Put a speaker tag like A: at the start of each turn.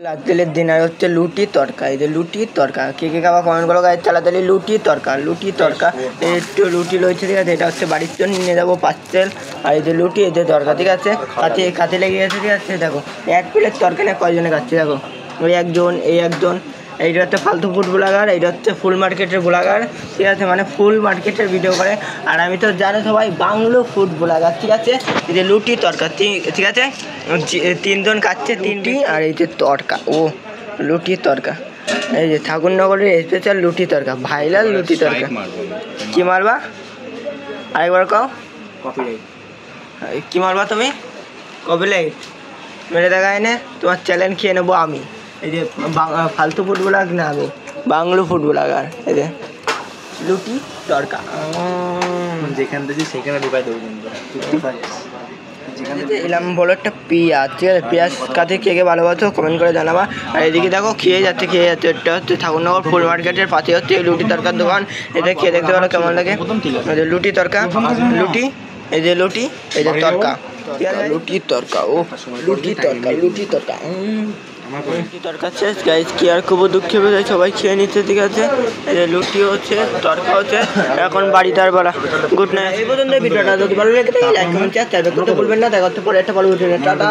A: রাত্রের ডিনার হচ্ছে লুটি তরকা। এই যে লুটির তরকা, কে কে খাওয়া কমেন্ট করো গায়ে। তাড়াতাড়ি লুটির তরকা একটু লুটি রয়েছে, ঠিক আছে। এটা হচ্ছে বাড়ির জন্য নিয়ে যাবো পার্সেল। আর এই যে লুটি, এই যে তরকা, ঠিক আছে। কাছে লেগে গেছে, ঠিক আছে। দেখো এক প্লেট তরকা নিয়ে কয়জনে খাচ্ছে দেখো। ওই একজন, এই একজন। এইটা হচ্ছে ফালতু ফুড ব্লগার, এইটা হচ্ছে ফুল মার্কেটের ব্লগার, ঠিক আছে। মানে ফুল মার্কেটের ভিডিও করে। আর আমি তো জানো সবাই বাংলো ফুড ব্লগার, ঠিক আছে। এই যে লুটি তরকা, ঠিক আছে। তিনজন খাচ্ছে তিনটি। আর এই যে তরকা, ও লুটি তরকা, এই যে ঠাকুরনগরের স্পেশাল লুটি তরকা, ভাইরাল লুটি তরকা। কি মারবা আরেকবার কও, কি মারবা তুমি? কপিরাইট মেরে দেখায় না, তোমার চ্যালেঞ্জ খেয়ে নেবো আমি। এই যে ফালতু ফুড ব্লগার না, আমি বাংলো ফুড ব্লগার। এই যে লুটি তরকা,
B: যেখান থেকে সেখানে ঢুকাই দেবো।
A: এলাম বলো একটা পেঁয়াজ, ঠিক আছে। পেঁয়াজ কাতে কে কে ভালোবাসো কমেন্ট করে জানাবা। আর এদিকে দেখো খেয়ে যাচ্ছে। এটা হচ্ছে ঠাকুরনগর ফুল মার্কেটের পাশে হচ্ছে লুটি তরকার দোকান। এটা খেয়ে দেখতে পারো কেমন লাগে। এই যে লুটি তরকা, লুটি, এই যে লুটি, এই যে তরকা, লুটি তরকা, ও লুটি তরকা, লুটি তরকা, লুটি তরকা শেষ গাইজ। কি আর খুব দুঃখে বোঝায়, সবাই খেয়ে নিচ্ছে, ঠিক আছে। এই যে লুটি হচ্ছে, তরকা হচ্ছে, এখন বাড়িতে আর বলা। Good night. এই পর্যন্ত ভিডিওটা যদি ভালো লেগে থাকে লাইক কমেন্ট শেয়ার করতে ভুলবেন না। দেখা হচ্ছে পরে একটা ভালো ভিডিও। টাটা।